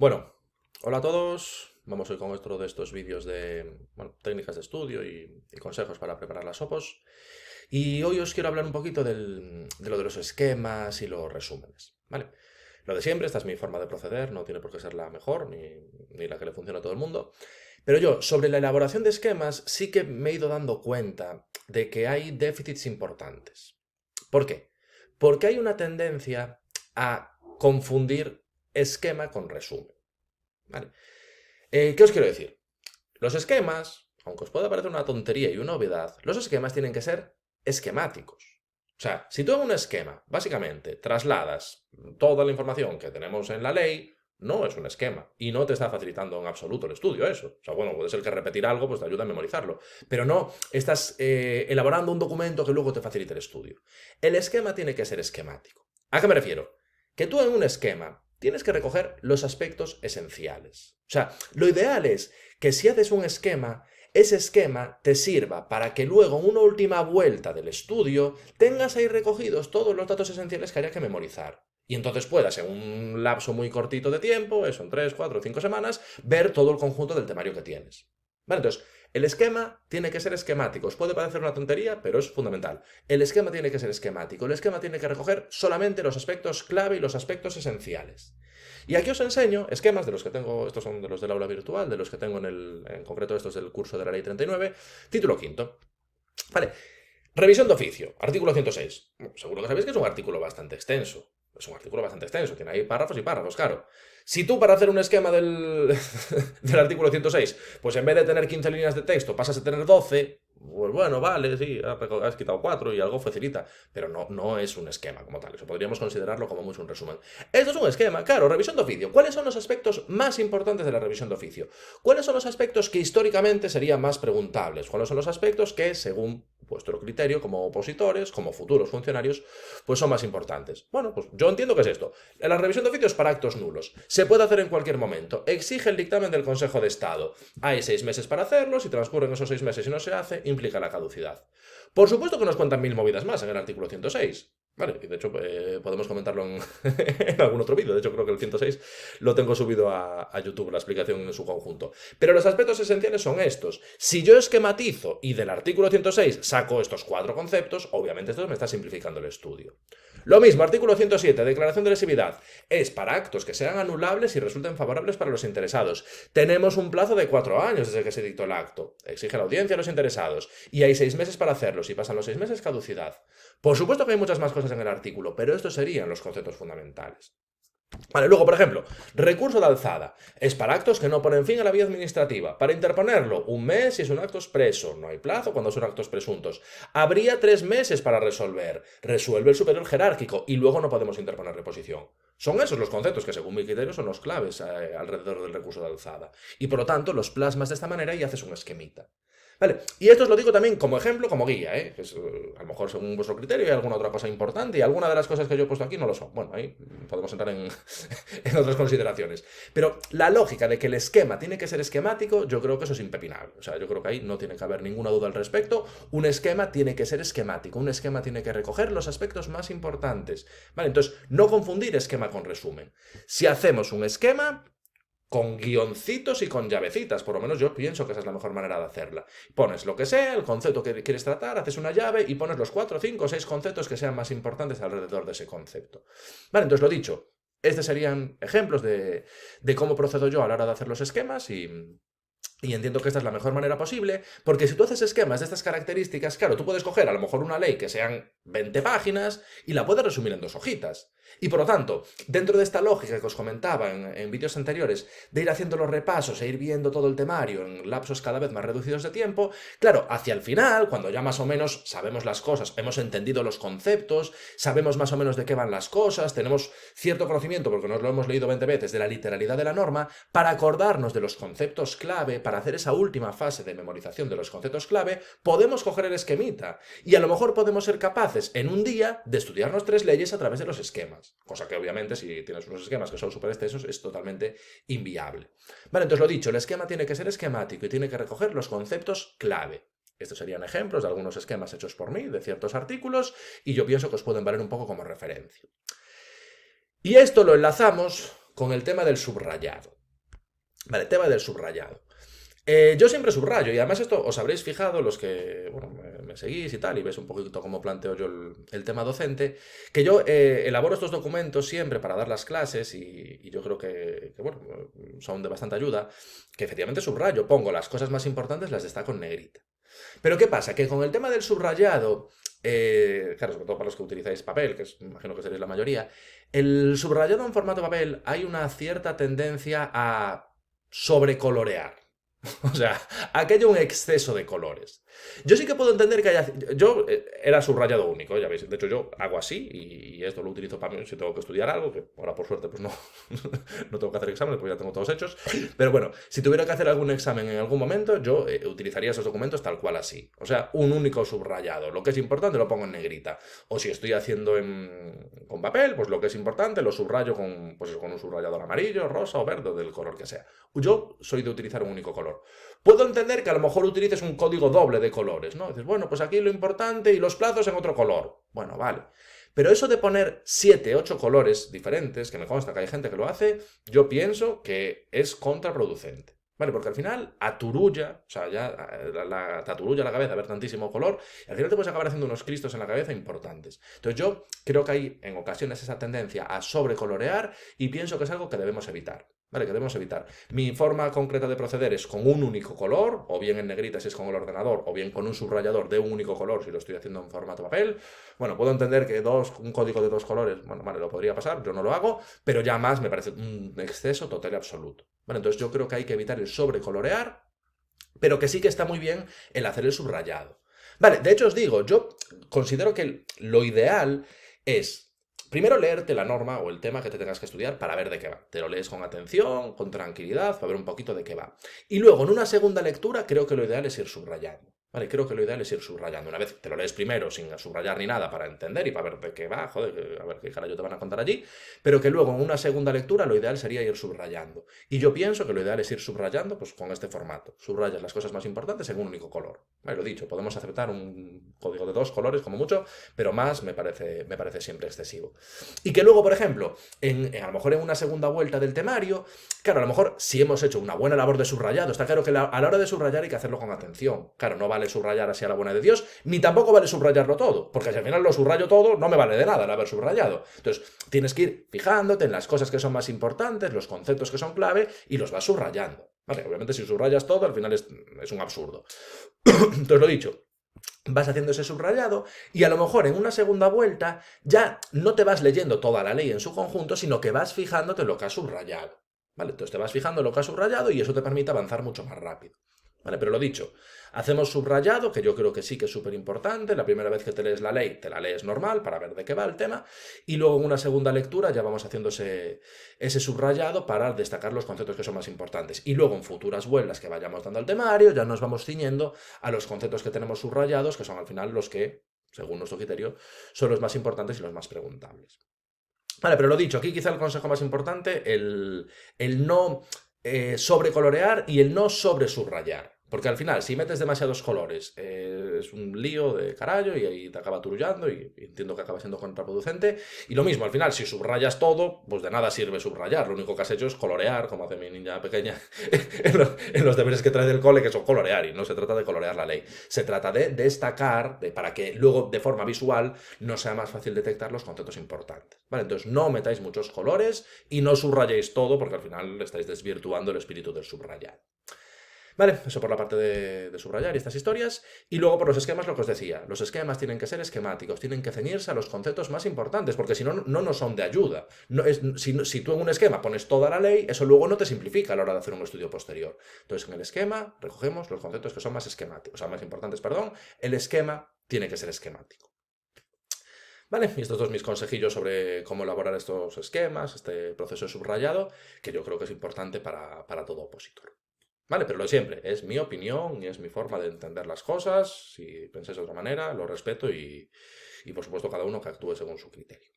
Bueno, hola a todos. Vamos hoy con otro de estos vídeos de técnicas de estudio y consejos para preparar las opos. Y hoy os quiero hablar un poquito de lo de los esquemas y los resúmenes, ¿vale? Lo de siempre, esta es mi forma de proceder, no tiene por qué ser la mejor ni la que le funciona a todo el mundo. Pero yo, sobre la elaboración de esquemas, sí que me he ido dando cuenta de que hay déficits importantes. ¿Por qué? Porque hay una tendencia a confundir esquema con resumen. ¿Vale? ¿Qué os quiero decir? Los esquemas, aunque os pueda parecer una tontería y una obviedad, los esquemas tienen que ser esquemáticos. O sea, si tú en un esquema, básicamente, trasladas toda la información que tenemos en la ley, no es un esquema. Y no te está facilitando en absoluto el estudio eso. O sea, bueno, puede ser que repetir algo pues te ayuda a memorizarlo. Pero no estás elaborando un documento que luego te facilite el estudio. El esquema tiene que ser esquemático. ¿A qué me refiero? Que tú en un esquema tienes que recoger los aspectos esenciales. O sea, lo ideal es que si haces un esquema, ese esquema te sirva para que luego en una última vuelta del estudio tengas ahí recogidos todos los datos esenciales que haya que memorizar. Y entonces puedas, en un lapso muy cortito de tiempo, eso en 3, 4, 5 semanas, ver todo el conjunto del temario que tienes. Vale, entonces, el esquema tiene que ser esquemático. Os puede parecer una tontería, pero es fundamental. El esquema tiene que ser esquemático. El esquema tiene que recoger solamente los aspectos clave y los aspectos esenciales. Y aquí os enseño esquemas de los que tengo, estos son de los del aula virtual, de los que tengo en concreto estos del curso de la ley 39, título quinto. Vale, revisión de oficio, artículo 106. Seguro que sabéis que es un artículo bastante extenso. Es un artículo bastante extenso, tiene ahí párrafos y párrafos, claro. Si tú para hacer un esquema del artículo 106, pues en vez de tener 15 líneas de texto pasas a tener 12, pues bueno, vale, sí, has quitado 4 y algo facilita, pero no es un esquema como tal, eso podríamos considerarlo como mucho un resumen. Esto es un esquema, claro, revisión de oficio. ¿Cuáles son los aspectos más importantes de la revisión de oficio? ¿Cuáles son los aspectos que históricamente serían más preguntables? ¿Cuáles son los aspectos que, según vuestro criterio, como opositores, como futuros funcionarios, pues son más importantes? Bueno, pues yo entiendo que es esto. La revisión de oficio es para actos nulos. Se puede hacer en cualquier momento. Exige el dictamen del Consejo de Estado. Hay 6 meses para hacerlo. Si transcurren esos 6 meses y no se hace, implica la caducidad. Por supuesto que nos cuentan mil movidas más en el artículo 106. Vale, y de hecho podemos comentarlo en algún otro vídeo. De hecho, creo que el 106 lo tengo subido a YouTube, la explicación en su conjunto. Pero los aspectos esenciales son estos. Si yo esquematizo y del artículo 106 saco estos 4 conceptos, obviamente esto me está simplificando el estudio. Lo mismo, artículo 107, declaración de lesividad. Es para actos que sean anulables y resulten favorables para los interesados. Tenemos un plazo de 4 años desde que se dictó el acto. Exige la audiencia a los interesados. Y hay 6 meses para hacerlo. Si pasan los 6 meses, caducidad. Por supuesto que hay muchas más cosas en el artículo, pero estos serían los conceptos fundamentales. Vale, luego, por ejemplo, recurso de alzada. Es para actos que no ponen fin a la vía administrativa. Para interponerlo, 1 mes si es un acto expreso. No hay plazo cuando son actos presuntos. Habría 3 meses para resolver. Resuelve el superior jerárquico y luego no podemos interponer reposición. Son esos los conceptos que, según mi criterio, son los claves alrededor del recurso de alzada. Y por lo tanto, los plasmas de esta manera y haces un esquemita. Vale, y esto os lo digo también como ejemplo, como guía, ¿eh? Que es, a lo mejor según vuestro criterio hay alguna otra cosa importante y alguna de las cosas que yo he puesto aquí no lo son. Bueno, ahí podemos entrar en otras consideraciones. Pero la lógica de que el esquema tiene que ser esquemático, yo creo que eso es impepinable. O sea, yo creo que ahí no tiene que haber ninguna duda al respecto. Un esquema tiene que ser esquemático, un esquema tiene que recoger los aspectos más importantes. Vale, entonces, no confundir esquema con resumen. Si hacemos un esquema, con guioncitos y con llavecitas, por lo menos yo pienso que esa es la mejor manera de hacerla. Pones lo que sea, el concepto que quieres tratar, haces una llave y pones los 4, 5, 6 conceptos que sean más importantes alrededor de ese concepto. Vale, entonces lo dicho, estos serían ejemplos de cómo procedo yo a la hora de hacer los esquemas y entiendo que esta es la mejor manera posible, porque si tú haces esquemas de estas características, claro, tú puedes coger a lo mejor una ley que sean 20 páginas y la puedes resumir en 2 hojitas. Y por lo tanto, dentro de esta lógica que os comentaba en vídeos anteriores, de ir haciendo los repasos e ir viendo todo el temario en lapsos cada vez más reducidos de tiempo, claro, hacia el final, cuando ya más o menos sabemos las cosas, hemos entendido los conceptos, sabemos más o menos de qué van las cosas, tenemos cierto conocimiento, porque nos lo hemos leído 20 veces, de la literalidad de la norma, para acordarnos de los conceptos clave, para hacer esa última fase de memorización de los conceptos clave, podemos coger el esquemita. Y a lo mejor podemos ser capaces en un día de estudiarnos 3 leyes a través de los esquemas. Cosa que obviamente si tienes unos esquemas que son súper extensos es totalmente inviable. Vale, entonces lo dicho, el esquema tiene que ser esquemático y tiene que recoger los conceptos clave. Estos serían ejemplos de algunos esquemas hechos por mí, de ciertos artículos, y yo pienso que os pueden valer un poco como referencia. Y esto lo enlazamos con el tema del subrayado. Vale, tema del subrayado. Yo siempre subrayo, y además esto os habréis fijado, los que bueno, me seguís y tal, y ves un poquito cómo planteo yo el tema docente, que yo elaboro estos documentos siempre para dar las clases, y yo creo que, bueno, son de bastante ayuda, que efectivamente subrayo, pongo las cosas más importantes, las destaco en negrita. Pero ¿qué pasa? Que con el tema del subrayado, claro, sobre todo para los que utilizáis papel, imagino que seréis la mayoría, el subrayado en formato papel hay una cierta tendencia a sobrecolorear. O sea, aquí hay un exceso de colores. Yo sí que puedo entender que haya... Yo era subrayado único, ya veis. De hecho, yo hago así y esto lo utilizo para mí si tengo que estudiar algo, que ahora por suerte pues no, no tengo que hacer exámenes, pues ya tengo todos hechos. Pero bueno, si tuviera que hacer algún examen en algún momento, yo utilizaría esos documentos tal cual así. O sea, un único subrayado. Lo que es importante lo pongo en negrita. O si estoy haciendo con papel, pues lo que es importante lo subrayo con un subrayador amarillo, rosa o verde, del color que sea. Yo soy de utilizar un único color. Puedo entender que a lo mejor utilices un código doble de colores, ¿no? Dices, bueno, pues aquí lo importante y los plazos en otro color. Bueno, vale. Pero eso de poner 7, 8 colores diferentes, que me consta que hay gente que lo hace, yo pienso que es contraproducente. ¿Vale? Porque al final aturulla, o sea, ya te aturulla la cabeza ver tantísimo color, y al final te puedes acabar haciendo unos cristos en la cabeza importantes. Entonces yo creo que hay en ocasiones esa tendencia a sobrecolorear y pienso que es algo que debemos evitar. ¿Vale? Que debemos evitar. Mi forma concreta de proceder es con un único color, o bien en negrita si es con el ordenador, o bien con un subrayador de un único color si lo estoy haciendo en formato papel. Bueno, puedo entender que un código de 2 colores, bueno, vale, lo podría pasar, yo no lo hago, pero ya más me parece un exceso total y absoluto. Vale, entonces yo creo que hay que evitar el sobrecolorear, pero que sí que está muy bien el hacer el subrayado. Vale, de hecho os digo, yo considero que lo ideal es primero leerte la norma o el tema que te tengas que estudiar para ver de qué va. Te lo lees con atención, con tranquilidad, para ver un poquito de qué va. Y luego, en una segunda lectura, creo que lo ideal es ir subrayando. Vale, creo que lo ideal es ir subrayando. Una vez te lo lees primero sin subrayar ni nada para entender y para ver de qué va, joder, a ver qué carajo te van a contar allí, pero que luego en una segunda lectura lo ideal sería ir subrayando. Y yo pienso que lo ideal es ir subrayando pues con este formato. Subrayas las cosas más importantes en un único color. Vale, lo dicho, podemos aceptar un código de 2 colores como mucho, pero más me parece siempre excesivo. Y que luego, por ejemplo, a lo mejor en una segunda vuelta del temario, claro, a lo mejor si hemos hecho una buena labor de subrayado, está claro que a la hora de subrayar hay que hacerlo con atención. Claro, no vale subrayar así a la buena de Dios, ni tampoco vale subrayarlo todo, porque si al final lo subrayo todo, no me vale de nada el haber subrayado. Entonces, tienes que ir fijándote en las cosas que son más importantes, los conceptos que son clave, y los vas subrayando. Vale, obviamente si subrayas todo, al final es un absurdo. Entonces, lo dicho, vas haciendo ese subrayado y a lo mejor en una segunda vuelta ya no te vas leyendo toda la ley en su conjunto, sino que vas fijándote en lo que has subrayado. ¿Vale? Entonces te vas fijando en lo que has subrayado y eso te permite avanzar mucho más rápido. ¿Vale? Pero lo dicho, hacemos subrayado, que yo creo que sí que es súper importante. La primera vez que te lees la ley, te la lees normal para ver de qué va el tema. Y luego en una segunda lectura ya vamos haciendo ese subrayado para destacar los conceptos que son más importantes. Y luego en futuras vueltas que vayamos dando al temario, ya nos vamos ciñendo a los conceptos que tenemos subrayados, que son al final los que, según nuestro criterio, son los más importantes y los más preguntables. Vale, pero lo dicho, aquí quizá el consejo más importante, el no sobrecolorear y el no sobresubrayar. Porque al final, si metes demasiados colores, es un lío de carallo y ahí te acaba turullando y entiendo que acaba siendo contraproducente. Y lo mismo, al final, si subrayas todo, pues de nada sirve subrayar. Lo único que has hecho es colorear, como hace mi niña pequeña en los deberes que trae del cole, que son colorear. Y no se trata de colorear la ley. Se trata de destacar, para que luego de forma visual no sea más fácil detectar los conceptos importantes. ¿Vale? Entonces no metáis muchos colores y no subrayéis todo, porque al final estáis desvirtuando el espíritu del subrayar. Vale, eso por la parte de subrayar y estas historias. Y luego por los esquemas, lo que os decía. Los esquemas tienen que ser esquemáticos, tienen que ceñirse a los conceptos más importantes, porque si no, no nos son de ayuda. Si tú en un esquema pones toda la ley, eso luego no te simplifica a la hora de hacer un estudio posterior. Entonces en el esquema recogemos los conceptos que son más esquemáticos, o sea, más importantes, perdón. El esquema tiene que ser esquemático. Vale, y estos dos mis consejillos sobre cómo elaborar estos esquemas, este proceso de subrayado, que yo creo que es importante para todo opositor. Vale, pero lo de siempre, es mi opinión y es mi forma de entender las cosas. Si pensáis de otra manera, lo respeto y por supuesto cada uno que actúe según su criterio.